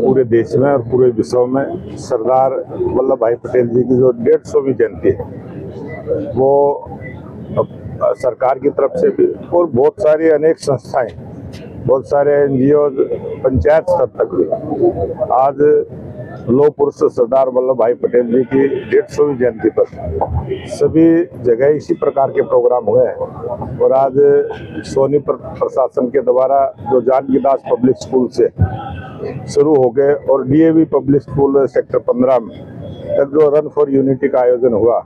पूरे देश में और पूरे विश्व में सरदार वल्लभ भाई पटेल जी की जो 150वीं जयंती है वो सरकार की तरफ से भी और बहुत सारी अनेक संस्थाएं, बहुत सारे एनजीओ, पंचायत स्तर तक भी आज लौह पुरुष सरदार वल्लभ भाई पटेल जी की 150वीं जयंती पर सभी जगह इसी प्रकार के प्रोग्राम हुए हैं। और आज सोनी प्रशासन के द्वारा जो जानकी दास पब्लिक स्कूल से शुरू हो गए और डीएवी पब्लिक स्कूल सेक्टर 15 में तक जो रन फॉर यूनिटी का आयोजन हुआ,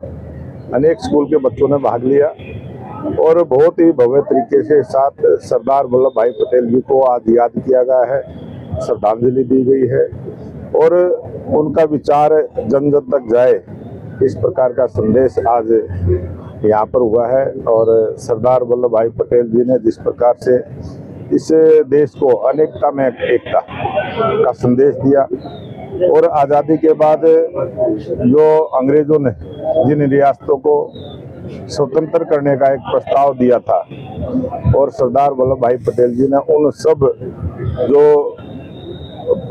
अनेक स्कूल के बच्चों ने भाग लिया और बहुत ही भव्य तरीके से साथ सरदार वल्लभ भाई पटेल जी को आज याद किया गया है, श्रद्धांजलि दी गई है और उनका विचार जन जन तक जाए, इस प्रकार का संदेश आज यहाँ पर हुआ है। और सरदार वल्लभ भाई पटेल जी ने जिस प्रकार से इस देश को अनेकता में एकता का संदेश दिया और आज़ादी के बाद जो अंग्रेजों ने जिन रियासतों को स्वतंत्र करने का एक प्रस्ताव दिया था और सरदार वल्लभ भाई पटेल जी ने उन सब जो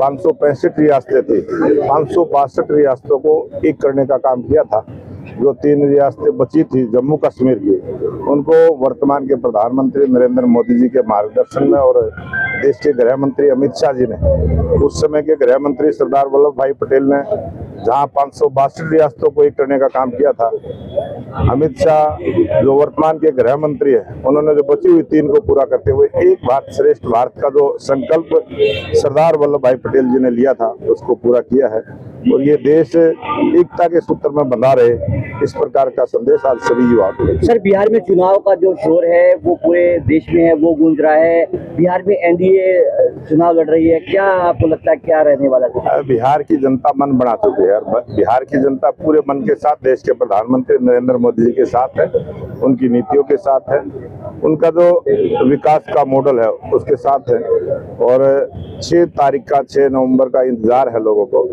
565 रियासतें थी, 562 रियासतों को एक करने का काम किया था। जो 3 रियासतें बची थी जम्मू कश्मीर की, उनको वर्तमान के प्रधानमंत्री नरेंद्र मोदी जी के मार्गदर्शन में और देश के गृह मंत्री अमित शाह जी ने, उस समय के गृह मंत्री सरदार वल्लभ भाई पटेल ने जहां 562 रियासतों को एक करने का काम किया था, अमित शाह जो वर्तमान के गृह मंत्री है, उन्होंने जो बची हुई 3 को पूरा करते हुए एक भारत श्रेष्ठ भारत का जो संकल्प सरदार वल्लभ भाई पटेल जी ने लिया था उसको पूरा किया है। और ये देश एकता के सूत्र में बंधा रहे, इस प्रकार का संदेश आज सभी युवाओं को। सर, बिहार में चुनाव का जो शोर है वो पूरे देश में है, वो गूंज रहा है। बिहार में एनडीए चुनाव लड़ रही है, क्या आपको लगता है क्या रहने वाला है? बिहार की जनता मन बना चुकी है। बिहार की जनता पूरे मन के साथ देश के प्रधानमंत्री नरेंद्र मोदी जी के साथ है, उनकी नीतियों के साथ है, उनका जो विकास का मॉडल है उसके साथ है। और 6 तारीख का 6 नवंबर का इंतजार है लोगों को।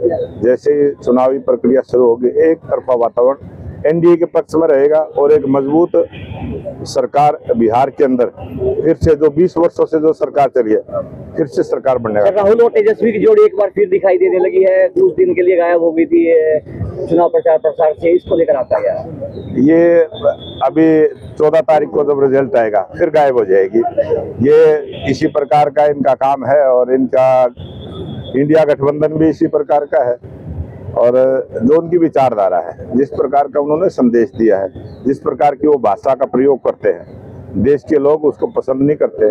जैसे ही चुनावी प्रक्रिया शुरू होगी, एक तरफा वातावरण एनडीए के पक्ष में रहेगा और एक मजबूत सरकार बिहार के अंदर फिर से जो 20 वर्षों से जो सरकार चली है, फिर से सरकार बनने वाली है। राहुल और तेजस्वी की जोड़ी एक बार फिर दिखाई देने लगी है, कुछ दिन के लिए गायब हो गई थी चुनाव प्रचार से, इसको लेकर आपका क्या? ये अभी 14 तारीख को जब रिजल्ट आएगा फिर गायब हो जाएगी। ये इसी प्रकार का इनका काम है और इनका इंडिया गठबंधन भी इसी प्रकार का है। और जो उनकी विचारधारा है, जिस प्रकार का उन्होंने संदेश दिया है, जिस प्रकार की वो भाषा का प्रयोग करते हैं, देश के लोग उसको पसंद नहीं करते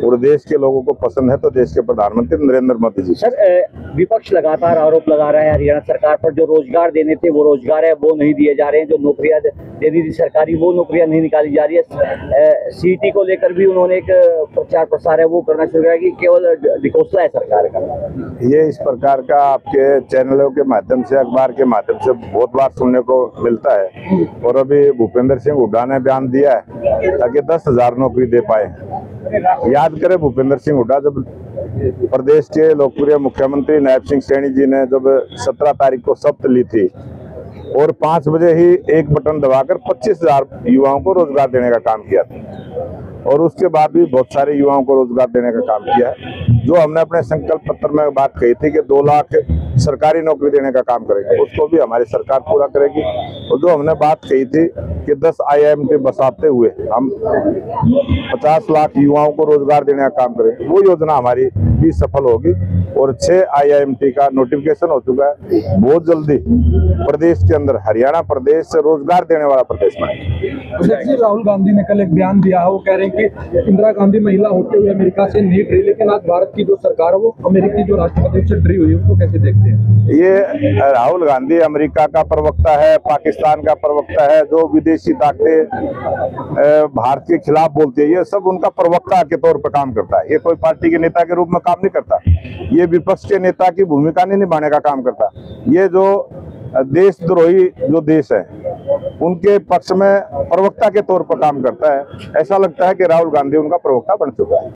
और देश के लोगों को पसंद है तो देश के प्रधानमंत्री नरेंद्र मोदी जी। सर, विपक्ष लगातार आरोप लगा रहा है हरियाणा सरकार पर, जो रोजगार देने थे वो रोजगार है वो नहीं दिए जा रहे हैं, जो नौकरियां देनी थी सरकारी वो नौकरियां नहीं निकाली जा रही है। सीटी को लेकर भी उन्होंने एक प्रचार प्रसार है वो करना शुरू किया कि केवल डिकोस्ला है सरकार का। ये इस प्रकार का आपके चैनलों के माध्यम से, अखबार के माध्यम से बहुत बार सुनने को मिलता है। और अभी भूपेंद्र सिंह हुड्डा ने बयान दिया है ताकि 10,000 नौकरी दे पाए। याद करें भूपेंद्र सिंह हुड्डा जब प्रदेश के लोकप्रिय मुख्यमंत्री नायब सिंह सैनी जी ने जब 17 तारीख को शपथ ली थी और 5 बजे ही एक बटन दबाकर 25,000 युवाओं को रोजगार देने का काम किया था। और उसके बाद भी बहुत सारे युवाओं को रोजगार देने का काम किया है। जो हमने अपने संकल्प पत्र में बात कही थी कि 2 लाख सरकारी नौकरी देने का काम करेंगे, उसको भी हमारी सरकार पूरा करेगी। और जो हमने बात कही थी कि 10 IIMT बसाते हुए हम 50 लाख युवाओं को रोजगार देने का काम करेंगे, वो योजना हमारी भी सफल होगी। और 6 IIMT का नोटिफिकेशन हो चुका है। बहुत जल्दी प्रदेश के अंदर हरियाणा प्रदेश से रोजगार देने वाला प्रदेश बनेगा। राहुल गांधी ने कल एक बयान दिया है, वो कह रहे हैं कि इंदिरा गांधी महिला होते हुए अमेरिका से नहीं डरी, लेकिन आज भारत की जो सरकार है वो अमेरिकी जो राष्ट्रपति से डरी हुई है, उसको कैसे देखते हैं? ये राहुल गांधी अमेरिका का प्रवक्ता है, पाकिस्तान का प्रवक्ता है, जो विदेशी ताकतें भारत के खिलाफ बोलती है, ये सब उनका प्रवक्ता के तौर पर काम करता है। ये कोई पार्टी के नेता के रूप में काम नहीं करता। ये विपक्ष के नेता की भूमिका नहीं निभाने का काम करता। ये जो देशद्रोही जो देश है उनके पक्ष में प्रवक्ता के तौर पर काम करता है। ऐसा लगता है कि राहुल गांधी उनका प्रवक्ता बन चुका है।